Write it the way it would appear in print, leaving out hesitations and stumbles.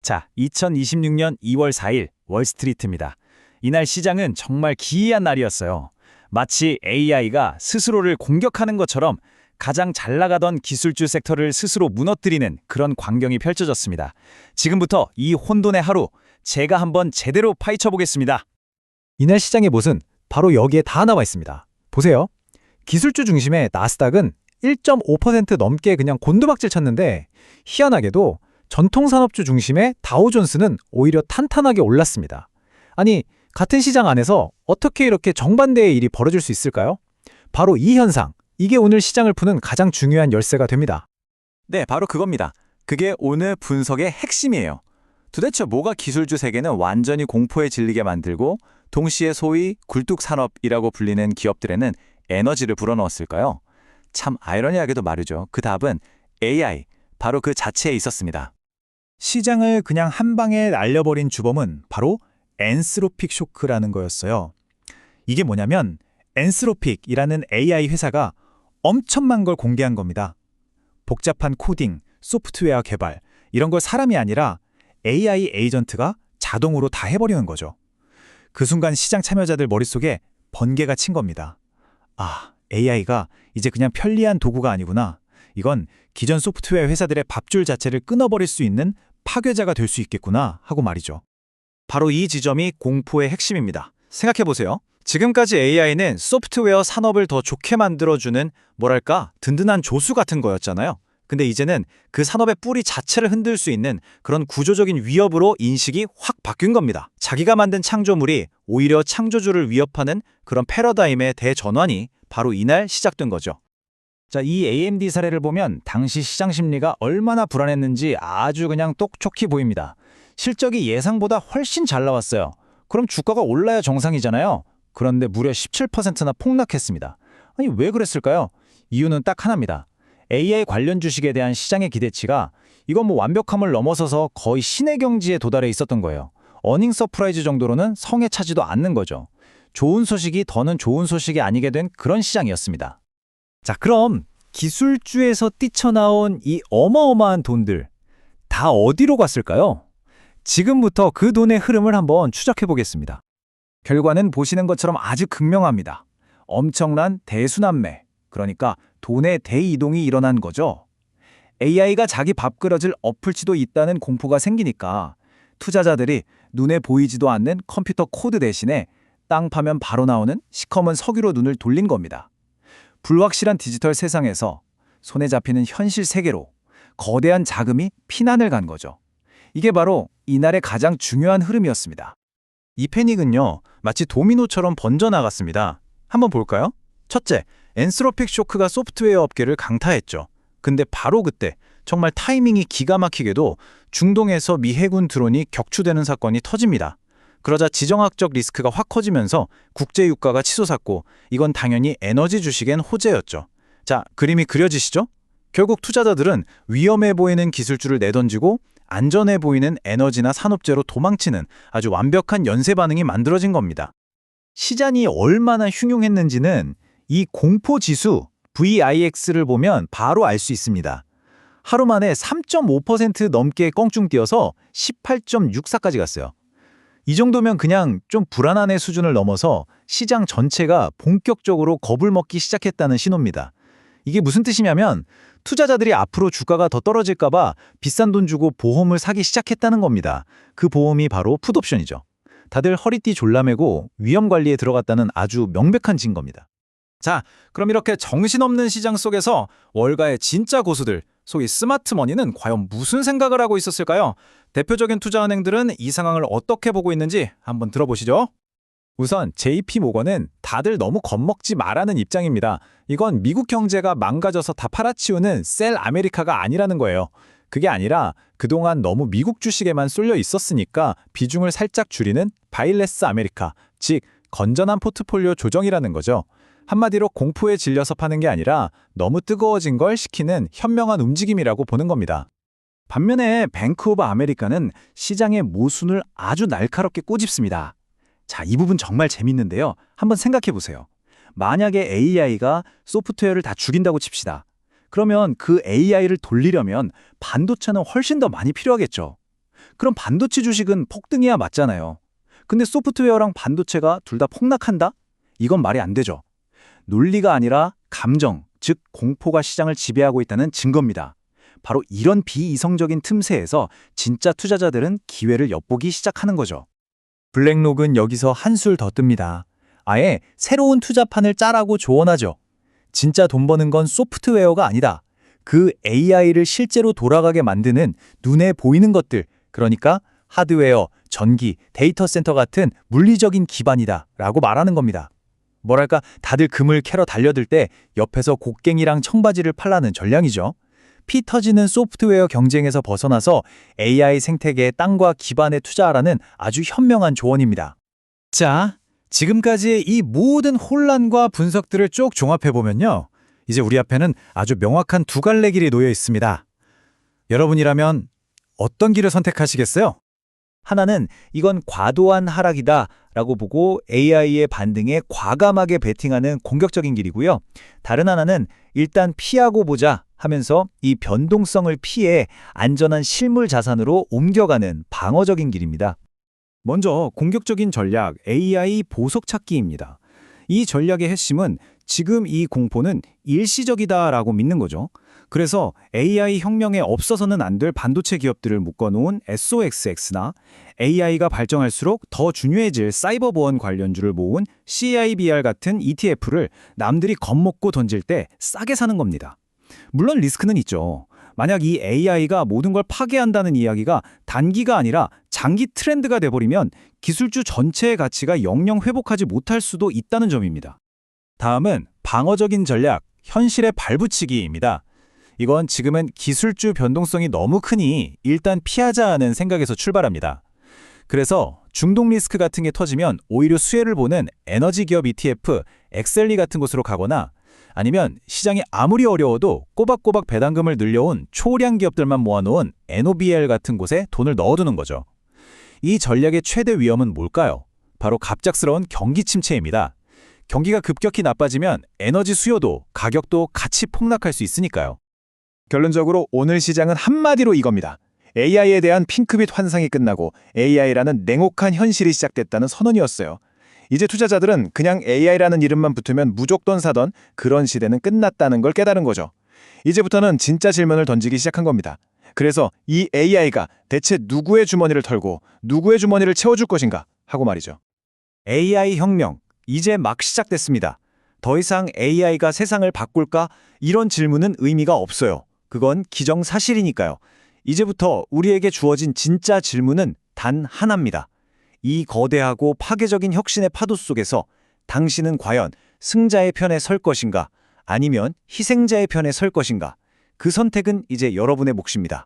자, 2026년 2월 4일 월스트리트입니다. 이날 시장은 정말 기이한 날이었어요. 마치 AI가 스스로를 공격하는 것처럼 가장 잘 나가던 기술주 섹터를 스스로 무너뜨리는 그런 광경이 펼쳐졌습니다. 지금부터 이 혼돈의 하루, 제가 한번 제대로 파헤쳐 보겠습니다. 이날 시장의 모습은 바로 여기에 다 나와 있습니다. 보세요. 기술주 중심의 나스닥은 1.5% 넘게 그냥 곤두박질 쳤는데 희한하게도 전통산업주 중심의 다우존스는 오히려 탄탄하게 올랐습니다. 아니, 같은 시장 안에서 어떻게 이렇게 정반대의 일이 벌어질 수 있을까요? 바로 이 현상, 이게 오늘 시장을 푸는 가장 중요한 열쇠가 됩니다. 네, 바로 그겁니다. 그게 오늘 분석의 핵심이에요. 도대체 뭐가 기술주 세계는 완전히 공포에 질리게 만들고 동시에 소위 굴뚝산업이라고 불리는 기업들에는 에너지를 불어넣었을까요? 참 아이러니하게도 말이죠. 그 답은 AI, 바로 그 자체에 있었습니다. 시장을 그냥 한 방에 날려버린 주범은 바로 엔스로픽 쇼크라는 거였어요. 이게 뭐냐면 엔스로픽이라는 AI 회사가 엄청난 걸 공개한 겁니다. 복잡한 코딩, 소프트웨어 개발, 이런 걸 사람이 아니라 AI 에이전트가 자동으로 다 해버리는 거죠. 그 순간 시장 참여자들 머릿속에 번개가 친 겁니다. 아, AI가 이제 그냥 편리한 도구가 아니구나. 이건 기존 소프트웨어 회사들의 밥줄 자체를 끊어버릴 수 있는 파괴자가 될 수 있겠구나 하고 말이죠. 바로 이 지점이 공포의 핵심입니다. 생각해보세요. 지금까지 AI는 소프트웨어 산업을 더 좋게 만들어주는 뭐랄까 든든한 조수 같은 거였잖아요. 근데 이제는 그 산업의 뿌리 자체를 흔들 수 있는 그런 구조적인 위협으로 인식이 확 바뀐 겁니다. 자기가 만든 창조물이 오히려 창조주를 위협하는 그런 패러다임의 대전환이 바로 이날 시작된 거죠. 자, 이 AMD 사례를 보면 당시 시장 심리가 얼마나 불안했는지 아주 그냥 똑똑히 보입니다. 실적이 예상보다 훨씬 잘 나왔어요. 그럼 주가가 올라야 정상이잖아요. 그런데 무려 17%나 폭락했습니다. 아니, 왜 그랬을까요? 이유는 딱 하나입니다. AI 관련 주식에 대한 시장의 기대치가 이건 뭐 완벽함을 넘어서서 거의 신의 경지에 도달해 있었던 거예요. 어닝 서프라이즈 정도로는 성에 차지도 않는 거죠. 좋은 소식이 더는 좋은 소식이 아니게 된 그런 시장이었습니다. 자, 그럼 기술주에서 뛰쳐나온 이 어마어마한 돈들 다 어디로 갔을까요? 지금부터 그 돈의 흐름을 한번 추적해 보겠습니다. 결과는 보시는 것처럼 아주 극명합니다. 엄청난 대순환매, 그러니까 돈의 대이동이 일어난 거죠. AI가 자기 밥그릇을 엎을 수도 있다는 공포가 생기니까 투자자들이 눈에 보이지도 않는 컴퓨터 코드 대신에 땅 파면 바로 나오는 시커먼 석유로 눈을 돌린 겁니다. 불확실한 디지털 세상에서 손에 잡히는 현실 세계로 거대한 자금이 피난을 간 거죠. 이게 바로 이날의 가장 중요한 흐름이었습니다. 이 패닉은요, 마치 도미노처럼 번져나갔습니다. 한번 볼까요? 첫째, 엔스로픽 쇼크가 소프트웨어 업계를 강타했죠. 근데 바로 그때 정말 타이밍이 기가 막히게도 중동에서 미 해군 드론이 격추되는 사건이 터집니다. 그러자 지정학적 리스크가 확 커지면서 국제유가가 치솟았고 이건 당연히 에너지 주식엔 호재였죠. 자, 그림이 그려지시죠? 결국 투자자들은 위험해 보이는 기술주를 내던지고 안전해 보이는 에너지나 산업재로 도망치는 아주 완벽한 연쇄 반응이 만들어진 겁니다. 시장이 얼마나 흉흉했는지는 이 공포지수 VIX를 보면 바로 알 수 있습니다. 하루 만에 3.5% 넘게 껑충 뛰어서 18.64까지 갔어요. 이 정도면 그냥 좀 불안한 애 수준을 넘어서 시장 전체가 본격적으로 겁을 먹기 시작했다는 신호입니다. 이게 무슨 뜻이냐면 투자자들이 앞으로 주가가 더 떨어질까 봐 비싼 돈 주고 보험을 사기 시작했다는 겁니다. 그 보험이 바로 풋옵션이죠. 다들 허리띠 졸라매고 위험 관리에 들어갔다는 아주 명백한 증거입니다. 자, 그럼 이렇게 정신없는 시장 속에서 월가의 진짜 고수들, 소위 스마트머니는 과연 무슨 생각을 하고 있었을까요? 대표적인 투자은행들은 이 상황을 어떻게 보고 있는지 한번 들어보시죠. 우선 JP모건은 다들 너무 겁먹지 말라는 입장입니다. 이건 미국 경제가 망가져서 다 팔아치우는 셀 아메리카가 아니라는 거예요. 그게 아니라 그동안 너무 미국 주식에만 쏠려 있었으니까 비중을 살짝 줄이는 바이레스 아메리카, 즉 건전한 포트폴리오 조정이라는 거죠. 한마디로 공포에 질려서 파는 게 아니라 너무 뜨거워진 걸 식히는 현명한 움직임이라고 보는 겁니다. 반면에 뱅크 오브 아메리카는 시장의 모순을 아주 날카롭게 꼬집습니다. 자, 이 부분 정말 재밌는데요. 한번 생각해 보세요. 만약에 AI가 소프트웨어를 다 죽인다고 칩시다. 그러면 그 AI를 돌리려면 반도체는 훨씬 더 많이 필요하겠죠. 그럼 반도체 주식은 폭등해야 맞잖아요. 근데 소프트웨어랑 반도체가 둘 다 폭락한다? 이건 말이 안 되죠. 논리가 아니라 감정, 즉 공포가 시장을 지배하고 있다는 증거입니다. 바로 이런 비이성적인 틈새에서 진짜 투자자들은 기회를 엿보기 시작하는 거죠. 블랙록은 여기서 한술 더 뜹니다. 아예 새로운 투자판을 짜라고 조언하죠. 진짜 돈 버는 건 소프트웨어가 아니다. 그 AI를 실제로 돌아가게 만드는 눈에 보이는 것들, 그러니까 하드웨어, 전기, 데이터 센터 같은 물리적인 기반이다 라고 말하는 겁니다. 뭐랄까 다들 금을 캐러 달려들 때 옆에서 곡괭이랑 청바지를 팔라는 전략이죠. 피 터지는 소프트웨어 경쟁에서 벗어나서 AI 생태계의 땅과 기반에 투자하라는 아주 현명한 조언입니다. 자, 지금까지의 이 모든 혼란과 분석들을 쭉 종합해보면요. 이제 우리 앞에는 아주 명확한 두 갈래 길이 놓여 있습니다. 여러분이라면 어떤 길을 선택하시겠어요? 하나는 이건 과도한 하락이다 라고 보고 AI의 반등에 과감하게 베팅하는 공격적인 길이고요. 다른 하나는 일단 피하고 보자 하면서 이 변동성을 피해 안전한 실물 자산으로 옮겨가는 방어적인 길입니다. 먼저 공격적인 전략 AI 보석 찾기입니다. 이 전략의 핵심은 지금 이 공포는 일시적이다라고 믿는 거죠. 그래서 AI 혁명에 없어서는 안 될 반도체 기업들을 묶어놓은 SOXX나 AI가 발전할수록 더 중요해질 사이버 보안 관련주를 모은 CIBR 같은 ETF를 남들이 겁먹고 던질 때 싸게 사는 겁니다. 물론 리스크는 있죠. 만약 이 AI가 모든 걸 파괴한다는 이야기가 단기가 아니라 장기 트렌드가 돼버리면 기술주 전체의 가치가 영영 회복하지 못할 수도 있다는 점입니다. 다음은 방어적인 전략, 현실의 발붙이기입니다. 이건 지금은 기술주 변동성이 너무 크니 일단 피하자 하는 생각에서 출발합니다. 그래서 중동 리스크 같은 게 터지면 오히려 수혜를 보는 에너지 기업 ETF, 엑셀리 같은 곳으로 가거나 아니면 시장이 아무리 어려워도 꼬박꼬박 배당금을 늘려온 초량 기업들만 모아놓은 NOBL 같은 곳에 돈을 넣어두는 거죠. 이 전략의 최대 위험은 뭘까요? 바로 갑작스러운 경기 침체입니다. 경기가 급격히 나빠지면 에너지 수요도 가격도 같이 폭락할 수 있으니까요. 결론적으로 오늘 시장은 한마디로 이겁니다. AI에 대한 핑크빛 환상이 끝나고 AI라는 냉혹한 현실이 시작됐다는 선언이었어요. 이제 투자자들은 그냥 AI라는 이름만 붙으면 무조건 사던 그런 시대는 끝났다는 걸 깨달은 거죠. 이제부터는 진짜 질문을 던지기 시작한 겁니다. 그래서 이 AI가 대체 누구의 주머니를 털고 누구의 주머니를 채워줄 것인가 하고 말이죠. AI 혁명, 이제 막 시작됐습니다. 더 이상 AI가 세상을 바꿀까? 이런 질문은 의미가 없어요. 그건 기정사실이니까요. 이제부터 우리에게 주어진 진짜 질문은 단 하나입니다. 이 거대하고 파괴적인 혁신의 파도 속에서 당신은 과연 승자의 편에 설 것인가? 아니면 희생자의 편에 설 것인가? 그 선택은 이제 여러분의 몫입니다.